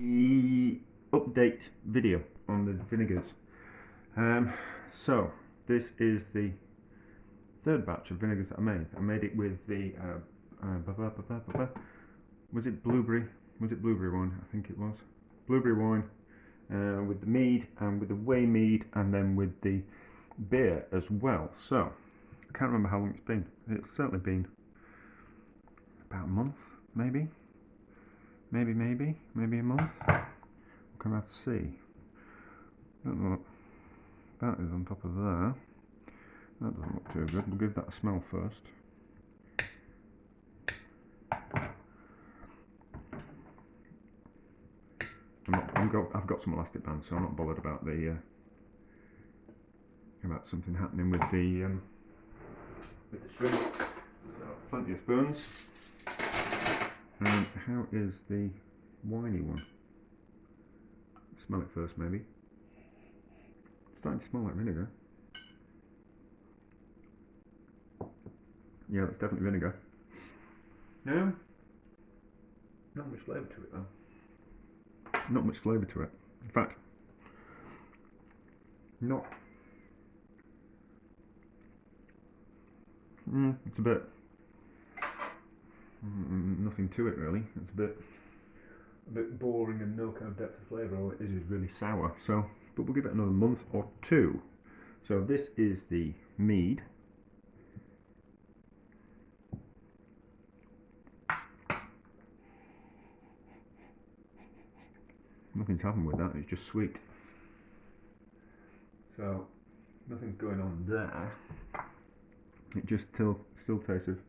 the update video on the vinegars. So this is the third batch of vinegars that I made. I made it with the was it blueberry? Was it blueberry wine? I think it was blueberry wine with the mead and with the whey mead, and then with the beer as well. So I can't remember how long it's been. It's certainly been about a month, maybe a month. We're gonna have to see. Don't know what that is on top of there. That doesn't look too good. We'll give that a smell first. I've got some elastic bands, so I'm not bothered about the about something happening with the shrimp. So, plenty of spoons. And how is the winey one? Smell it first, maybe. It's starting to smell like vinegar. Yeah, that's definitely vinegar. No, not much flavour to it though. Not much flavour to it. In fact, not. It's a bit. Nothing to it really. It's a bit boring and no kind of depth of flavour. All it is really sour. So, but we'll give it another month or two. So this is the mead. Nothing's happened with that. It's just sweet. So nothing's going on there. It just still tastes of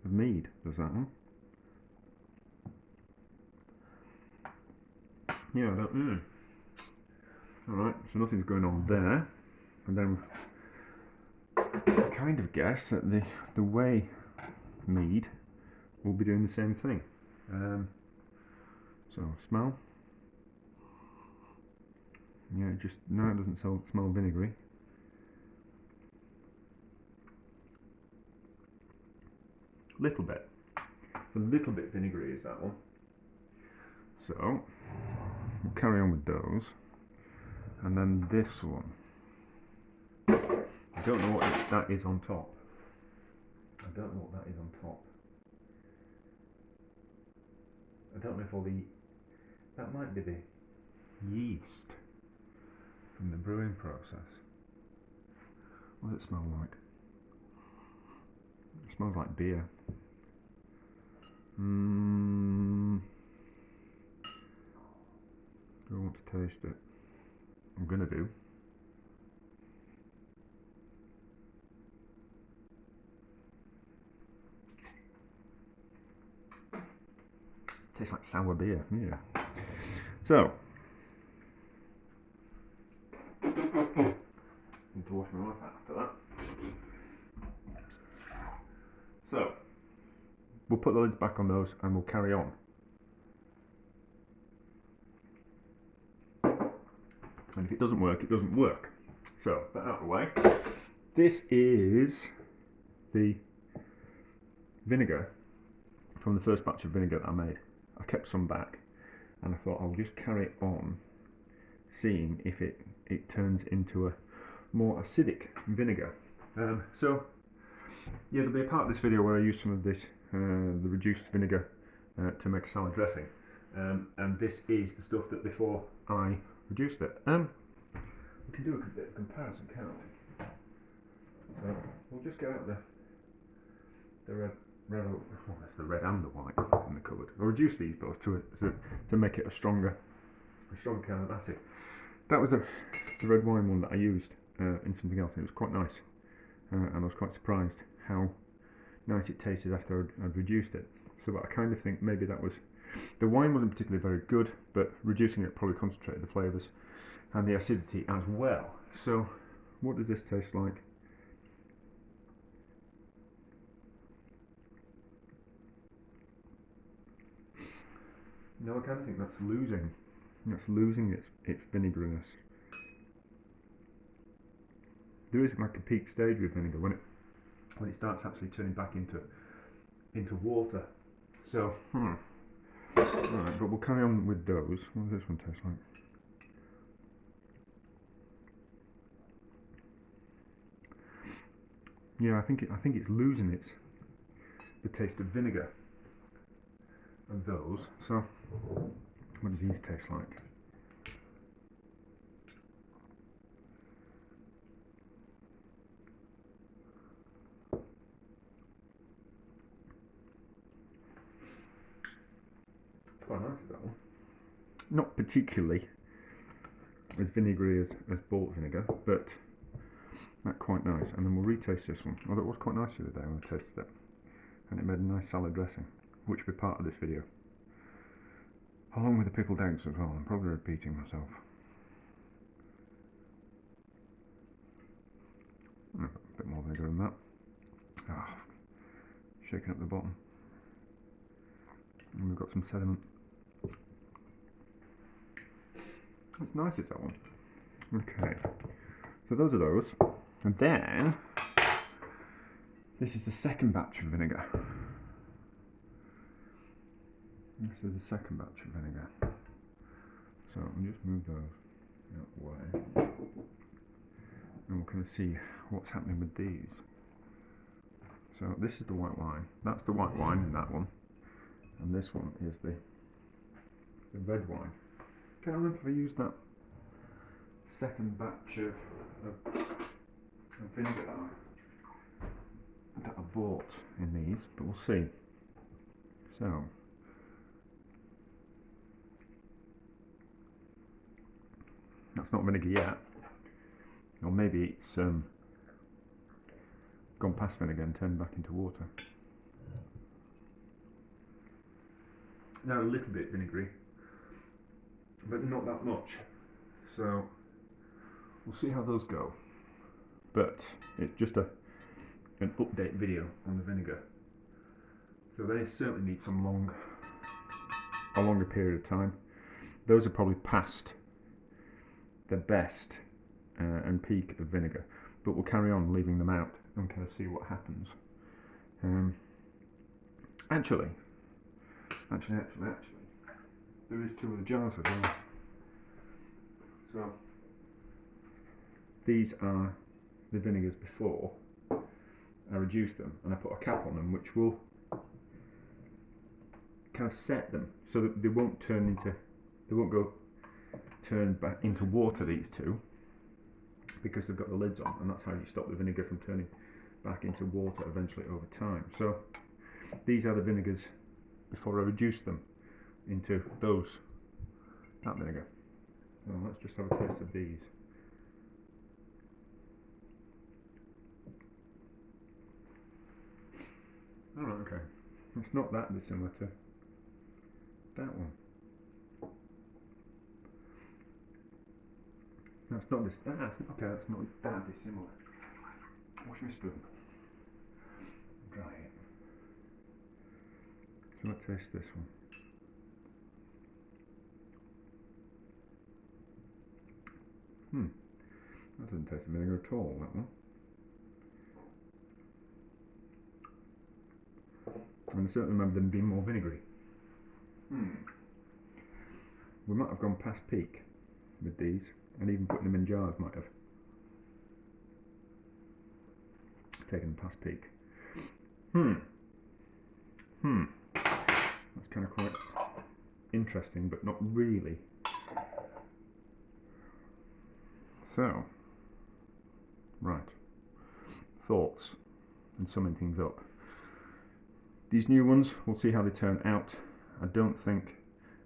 mead, does that one? Yeah, I don't. Alright, so nothing's going on there. And then I kind of guess that the whey mead will be doing the same thing. So smell. Yeah, it doesn't smell vinegary. A little bit vinegary is that one. So we'll carry on with those, and then this one. I don't know what that is on top. I don't know what that is on top. I don't know if that might be the yeast from the brewing process. What does it smell like? It smells like beer. Do I want to taste it? I'm gonna do. Tastes like sour beer, yeah. So, need to wash my mouth after that. So, we'll put the lids back on those and we'll carry on. And if it doesn't work, it doesn't work. So, that out of the way. This is the vinegar from the first batch of vinegar that I made. I kept some back and I thought I'll just carry on seeing if it turns into a more acidic vinegar. So yeah, there'll be a part of this video where I use some of this, the reduced vinegar to make a salad dressing, and this is the stuff that before I reduced it. We can do a bit of comparison, can't we? So we'll just get out the red, well, that's the red and the white in the cupboard. I'll reduce these both to make it a stronger kind of acid. That was the red wine one that I used in something else, and it was quite nice, and I was quite surprised how nice it tasted after I'd reduced it. So I kind of think maybe that was, the wine wasn't particularly very good, but reducing it probably concentrated the flavours and the acidity as well. So what does this taste like? No, I kind of think that's losing its vinegariness. There is like a peak stage with vinegar when it starts actually turning back into water. So Alright, but we'll carry on with those. What does this one taste like? Yeah, I think it's losing the taste of vinegar of those. So, what do these taste like? Quite nice, that one. Not particularly as vinegary as malt vinegar, but that's quite nice. And then we'll retaste this one. Although it was quite nice the other day when I tasted it, and it made a nice salad dressing, which will be part of this video, along with the pickled eggs as well. I'm probably repeating myself. A bit more vinegar than that. Shaking up the bottom, and we've got some sediment. It's nice, it's that one. Okay, so those are those, and then this is the second batch of vinegar. This is the second batch of vinegar. So we'll just move those out the way, and we're going to see what's happening with these. So this is the white wine. That's the white wine in that one, and this one is the red wine. I can't remember if I used that second batch of vinegar that I bought in these, but we'll see. So that's not vinegar yet, or maybe it's gone past vinegar and turned back into water. Now a little bit vinegary, but not that much. So we'll see how those go. But it's just an update video on the vinegar. So they certainly need a longer period of time. Those are probably past the best and peak of vinegar, but we'll carry on leaving them out and kind of see what happens. Actually, there is two other jars as well. So these are the vinegars before I reduced them, and I put a cap on them, which will kind of set them so that they won't turn back into water, these two, because they've got the lids on, and that's how you stop the vinegar from turning back into water eventually over time. So these are the vinegars before I reduced them into that vinegar. So let's just have a taste of these. Alright, okay. It's not that dissimilar to that one. That's not this. Okay, that's not that dissimilar. Wash my spoon. Dry it. So let's taste this one. That doesn't taste of vinegar at all, that one. And I certainly remember them being more vinegary. We might have gone past peak with these, and even putting them in jars might have taken them past peak. That's kind of quite interesting, but not really. So, right, thoughts and summing things up. These new ones, we'll see how they turn out. I think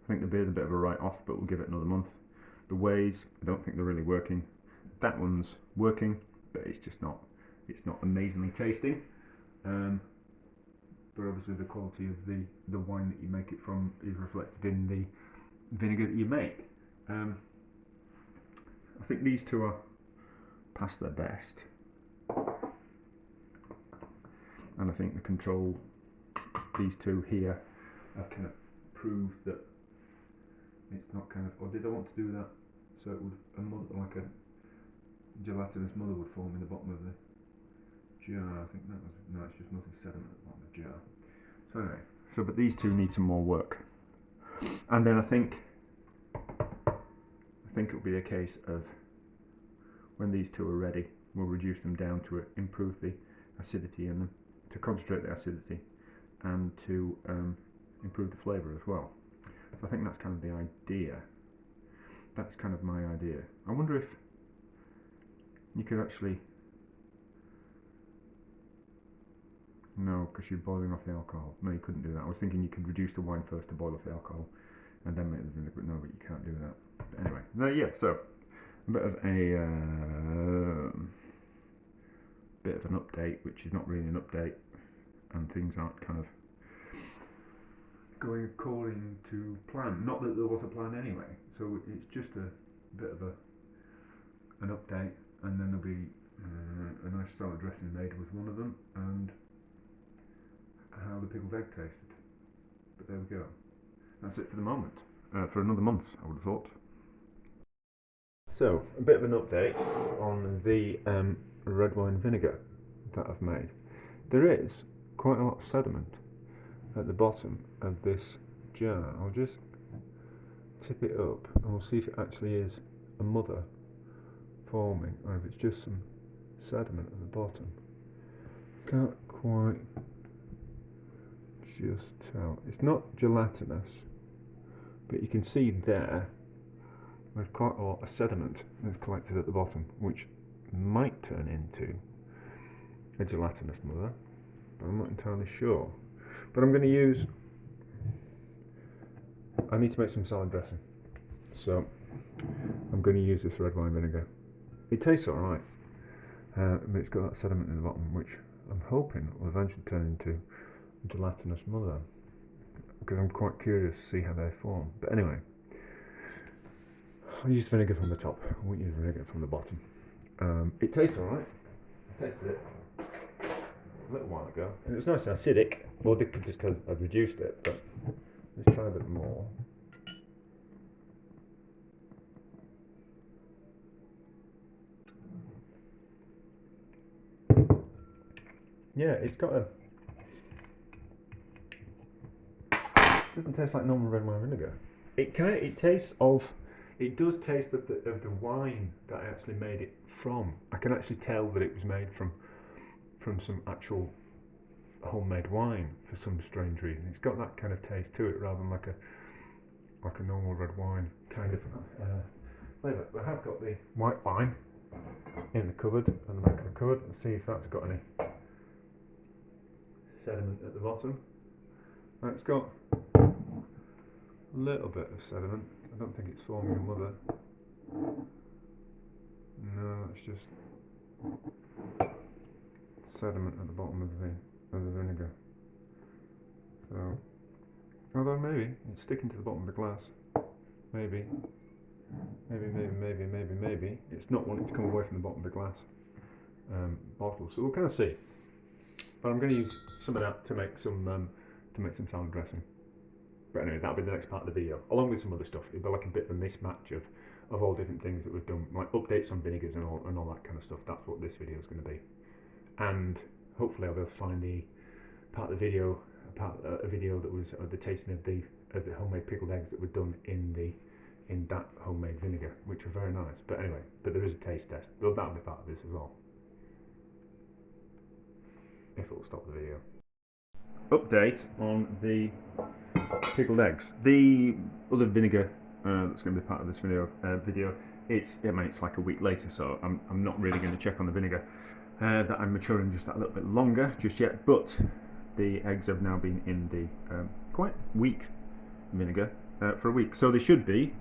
the beer's a bit of a write-off, but we'll give it another month. The Ways, I don't think they're really working. That one's working, but it's not amazingly tasting. But obviously the quality of the wine that you make it from is reflected in the vinegar that you make. I think these two are past their best, and I think the control, these two here, have kind of proved that it's not kind of, or did I want to do that so it would, like a gelatinous mother would form in the bottom of the jar? I think that was, no, it's just nothing sediment at the bottom of the jar. So anyway, but these two need some more work. And then I think it'll be a case of when these two are ready, we'll reduce them down to improve the acidity in them, to concentrate the acidity, and to improve the flavour as well. So I think that's kind of the idea. That's kind of my idea. I wonder if you could actually... No, because you're boiling off the alcohol. No, you couldn't do that. I was thinking you could reduce the wine first to boil off the alcohol and then make the vinegar, but no, but you can't do that. But anyway, yeah, so a bit of an update, which is not really an update, and things aren't kind of going according to plan. Not that there was a plan anyway, so it's just a bit of an update, and then there'll be a nice salad dressing made with one of them, and how the pickled egg tasted. But there we go. That's it for the moment. For another month, I would have thought. So, a bit of an update on the red wine vinegar that I've made. There is quite a lot of sediment at the bottom of this jar. I'll just tip it up and we'll see if it actually is a mother forming or if it's just some sediment at the bottom. Can't quite just tell. It's not gelatinous, but you can see there's quite a lot of sediment that's collected at the bottom, which might turn into a gelatinous mother, but I'm not entirely sure. But I'm going to use... I need to make some salad dressing, so I'm going to use this red wine vinegar. It tastes alright, but it's got that sediment in the bottom, which I'm hoping will eventually turn into a gelatinous mother, because I'm quite curious to see how they form. But anyway, I'll use vinegar from the top, I won't use vinegar from the bottom. It tastes alright. I tasted it a little while ago, and it was nice and acidic. Well, just because I've reduced it, but let's try a bit more. Yeah, it's got a... It doesn't taste like normal red wine vinegar. It tastes of... It does taste of the wine that I actually made it from. I can actually tell that it was made from some actual homemade wine for some strange reason. It's got that kind of taste to it rather than like a normal red wine kind of flavour. But I have got the white wine in the cupboard, on the back of the cupboard, and see if that's got any sediment at the bottom. It's got a little bit of sediment. I don't think it's forming a mother. No, it's just sediment at the bottom of the vinegar. So, although maybe it's sticking to the bottom of the glass. Maybe. It's not wanting to come away from the bottom of the glass bottle. So we'll kind of see. But I'm going to use some of that to make some salad dressing. But anyway, that'll be the next part of the video, along with some other stuff. It'll be like a bit of a mismatch of all different things that we've done, like updates on vinegars and all that kind of stuff. That's what this video is going to be. And hopefully I'll be able to find the part of the video, a video that was the tasting of the homemade pickled eggs that were done in that homemade vinegar, which were very nice. But anyway, there is a taste test. That'll be part of this as well, if it'll stop the video. Update on the pickled eggs. The other vinegar that's going to be part of this video, it's like a week later, so I'm not really going to check on the vinegar that I'm maturing just that little bit longer just yet. But the eggs have now been in the quite weak vinegar for a week, so they should be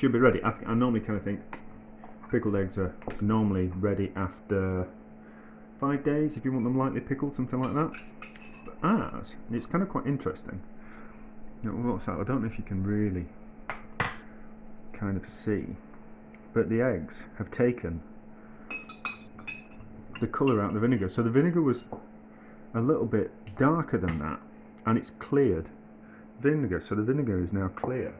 ready. I normally kind of think pickled eggs are normally ready after 5 days if you want them lightly pickled, something like that. But it's kind of quite interesting. I don't know if you can really kind of see, but the eggs have taken the colour out of the vinegar. So the vinegar was a little bit darker than that, and it's cleared vinegar. So the vinegar is now clear.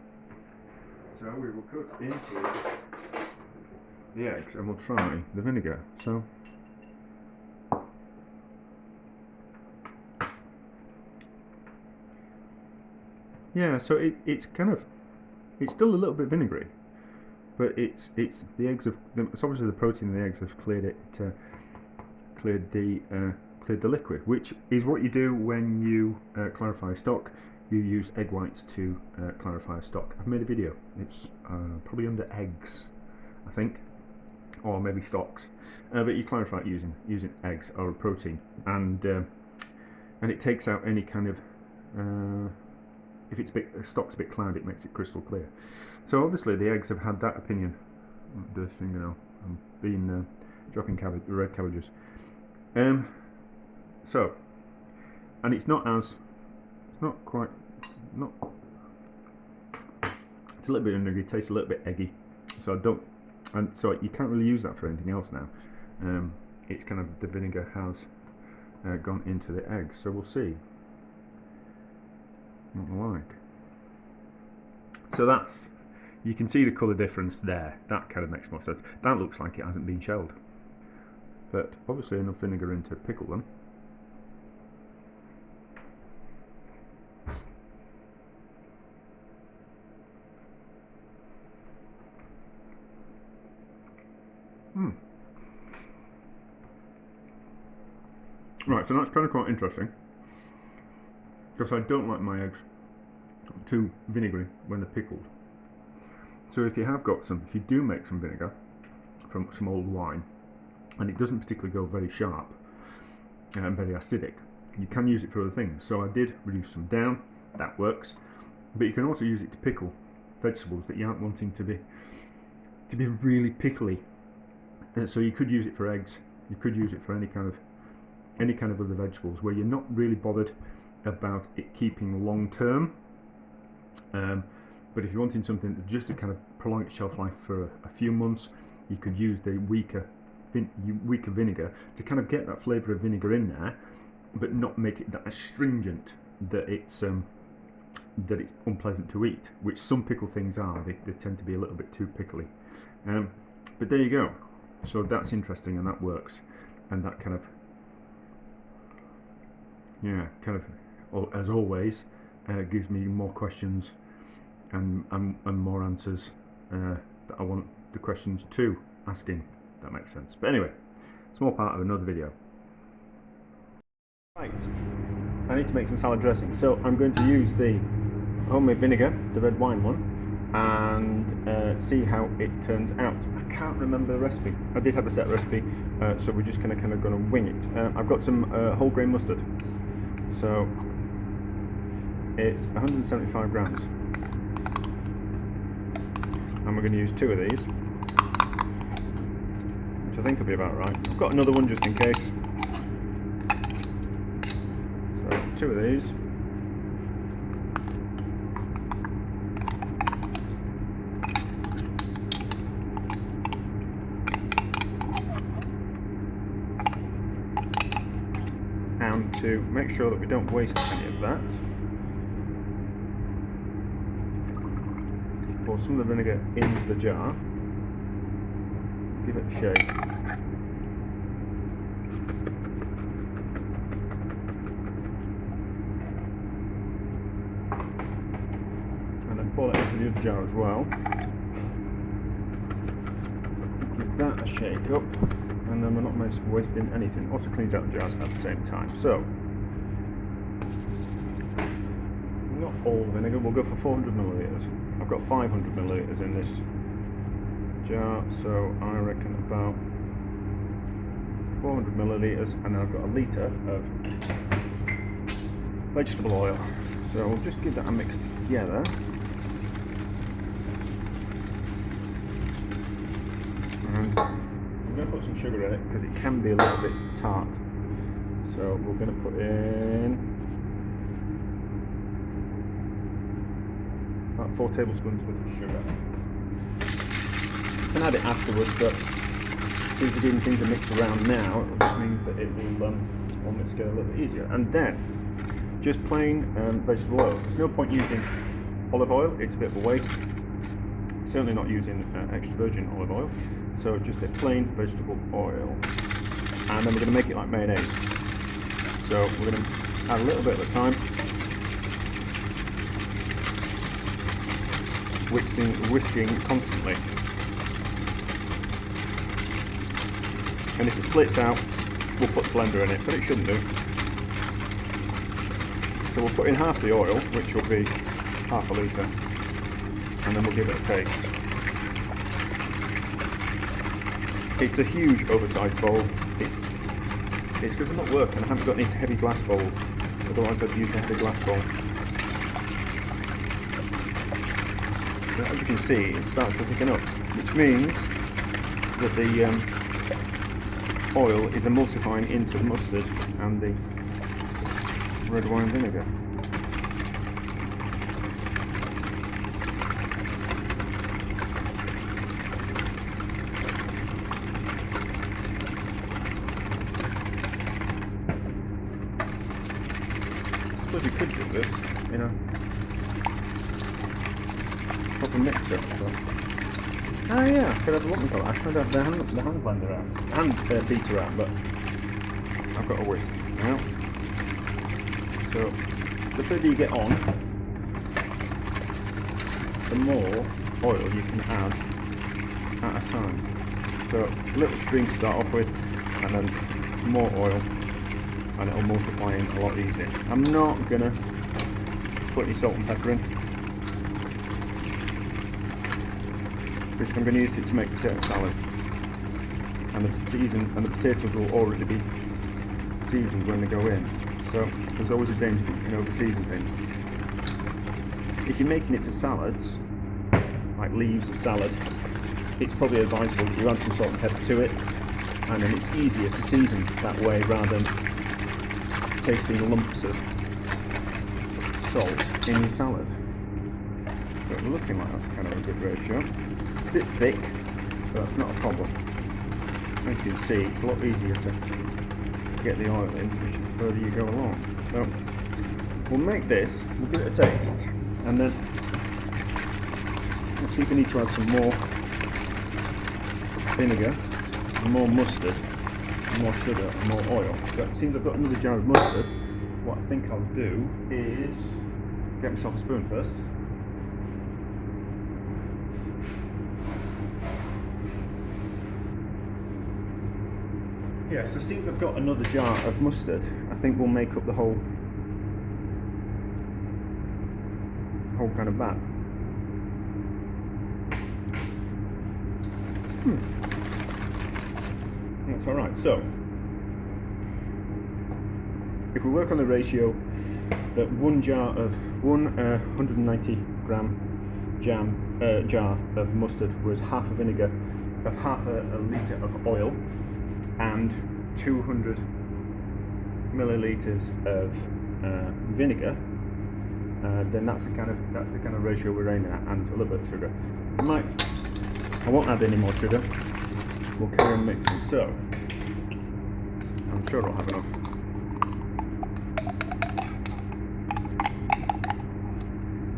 So we will cut into the eggs and we'll try the vinegar. So Yeah, so it's kind of, it's still a little bit vinegary, but it's the eggs have, it's obviously the protein in the eggs has cleared it, cleared the liquid, which is what you do when you clarify stock. You use egg whites to clarify stock. I've made a video. It's probably under eggs, I think, or maybe stocks. But you clarify it using eggs or a protein, and it takes out any kind of if it's stock's a bit cloudy, it makes it crystal clear. So obviously the eggs have had that opinion. The thing, been dropping red cabbages. So, and it's not quite, it's a little bit vinegary, tastes a little bit eggy. So so you can't really use that for anything else now. It's kind of, the vinegar has gone into the eggs, so we'll see what they're like. So that's, you can see the colour difference there. That kind of makes more sense. That looks like it hasn't been shelled, but obviously enough vinegar in to pickle them. Right, so that's kind of quite interesting, because I don't like my eggs too vinegary when they're pickled. So if you have got some, if you do make some vinegar from some old wine, and it doesn't particularly go very sharp and very acidic, you can use it for other things. So I did reduce some down, that works, but you can also use it to pickle vegetables that you aren't wanting to be really pickly. And so you could use it for eggs, you could use it for any kind of other vegetables where you're not really bothered about it keeping long term. But if you're wanting something just to kind of prolong its shelf life for a few months, you could use the weaker vinegar to kind of get that flavour of vinegar in there, but not make it that astringent that it's unpleasant to eat, which some pickle things are. They tend to be a little bit too pickly. But there you go. So that's interesting, and that works, and that kind of, yeah, kind of, as always, gives me more questions and more answers that I want the questions to asking. If that makes sense. But anyway, small part of another video. Right, I need to make some salad dressing, so I'm going to use the homemade vinegar, the red wine one, and see how it turns out. I can't remember the recipe. I did have a set recipe, so we're just kind of going to wing it. I've got some whole grain mustard, so it's 175 grams, and we're going to use 2 of these, which I think will be about right. I've got another one just in case. So 2 of these. And to make sure that we don't waste any of that, pour some of the vinegar into the jar, give it a shake, and then pour it into the other jar as well. Give that a shake up, and then we're not wasting anything. Also cleans out the jars at the same time. So, not all vinegar, we'll go for 400 millilitres. I've got 500 millilitres in this jar, so I reckon about 400 millilitres, and then I've got a litre of vegetable oil. So we'll just give that a mix together. And I'm going to put some sugar in it because it can be a little bit tart. So we're going to put in about 4 tablespoons worth of sugar. You can add it afterwards, but see if we're doing things to mix around now, it will just mean that it will mix together a little bit easier. And then just plain vegetable oil. There's no point using olive oil, it's a bit of a waste. Certainly not using extra virgin olive oil. So just a plain vegetable oil, and then we're going to make it like mayonnaise. So we're going to add a little bit at a time. whisking constantly. And if it splits out, we'll put the blender in it, but it shouldn't do. So we'll put in half the oil, which will be half a litre, and then we'll give it a taste. It's a huge oversized bowl. It's because I'm at work and I haven't got any heavy glass bowls, otherwise I'd use a heavy glass bowl. So as you can see, it's starting to thicken up, which means that the oil is emulsifying into the mustard and the red wine vinegar. I suppose you could do this in a proper mixer. Oh yeah, I could have a whatchamacallit. I should have the hand blender out, the hand beater out, but I've got a whisk now. So the further you get on, the more oil you can add at a time. So a little stream to start off with, and then more oil, and it'll multiply in a lot easier. I'm not gonna put any salt and pepper in, because I'm going to use it to make potato salad, and the potatoes will already be seasoned when they go in. So there's always a danger that you can over season things. If you're making it for salads, like leaves of salad, it's probably advisable that you add some salt and pepper to it, and then it's easier to season that way rather than tasting lumps of salt in your salad. So it's looking like that's kind of a good ratio. It's a bit thick, but that's not a problem. As you can see, it's a lot easier to get the oil in the further you go along. So we'll make this, we'll give it a taste, and then we'll see if we need to add some more vinegar, more mustard, more sugar, and more oil. So it seems I've got another jar of mustard. What I think I'll do is get myself a spoon first. Yeah, so since I've got another jar of mustard, I think we'll make up the whole kind of vat. That's alright. So, if we work on the ratio that one 190 gram jar of mustard was half a vinegar, of half a litre of oil, and 200 milliliters of vinegar, then that's the kind of ratio we're aiming at, and a little bit of sugar. I won't add any more sugar. We'll carry on mixing. So I'm sure I'll have enough.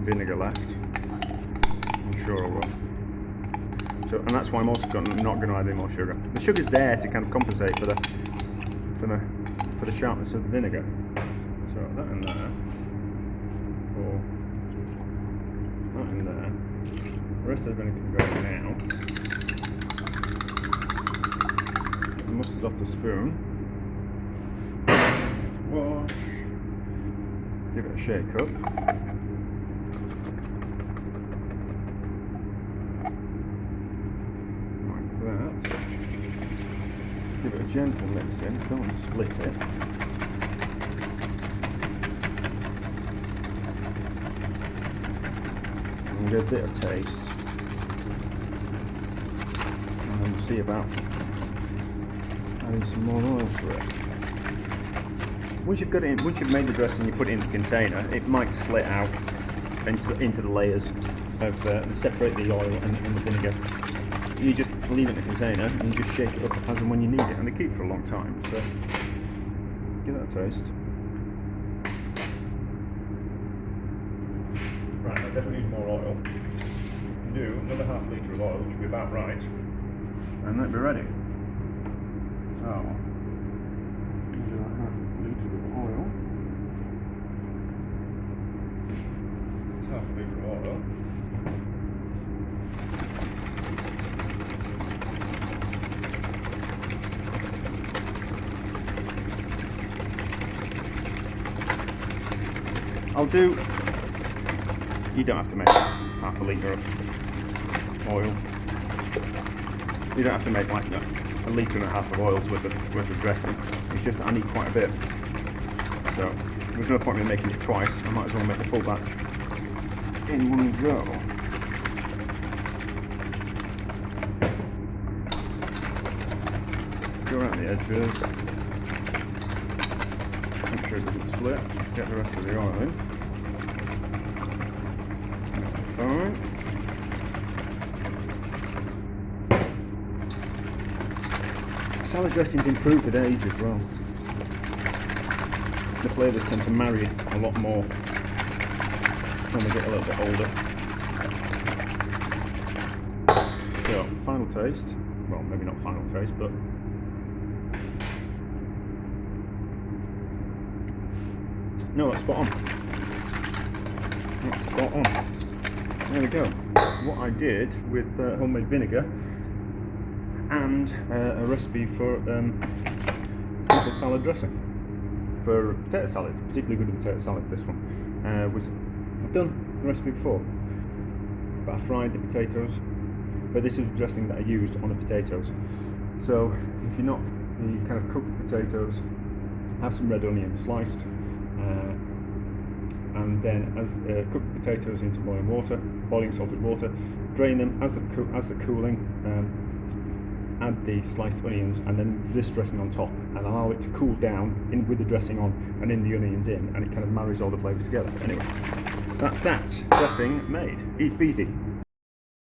Vinegar left. I'm sure I will. So, and that's why I'm also not going to add any more sugar. The sugar's there to kind of compensate for the sharpness of the vinegar. So that in there, or that in there. The rest of the vinegar can go in now. Get the mustard off the spoon. Wash. Give it a shake up. Give it a gentle mix in, don't want to split it. And give it a bit of taste. And then we'll see about adding some more oil to it. Once you've got it in, once you've made the dressing and you put it in the container, it might split out into the layers of separate the oil and the vinegar. You just leave it in the container and you just shake it up as and when you need it, and they keep for a long time, so give that a taste. Right, I definitely need more oil. Do another half litre of oil, which will be about right, and that'll be ready. So, here's our half litre of oil. It's half a litre of oil. I'll do. You don't have to make half a litre of oil. You don't have to make like a litre and a half of oil's worth of dressing. It's just that I need quite a bit. So there's no point in making it twice. I might as well make a full batch in one go. Go around the edges. Make sure it doesn't split. Get the rest of the oil in. Fine. Salad dressing's improved with age as well. The flavours tend to marry a lot more when they get a little bit older. So, final taste. Well, maybe not final taste, but no, that's spot on. That's spot on. There we go. What I did with homemade vinegar and a recipe for simple salad dressing for potato salad, particularly good with potato salad. This one was I've done the recipe before, but I fried the potatoes. But this is dressing that I used on the potatoes. So if you're not, you kind of cook the potatoes, have some red onion sliced, and then cook the potatoes into boiling salted water, drain them as they're cooling. Add the sliced onions and then this dressing on top, and allow it to cool down with the dressing on and in the onions in, and it kind of marries all the flavours together. Anyway, that's that dressing made. Easy peasy.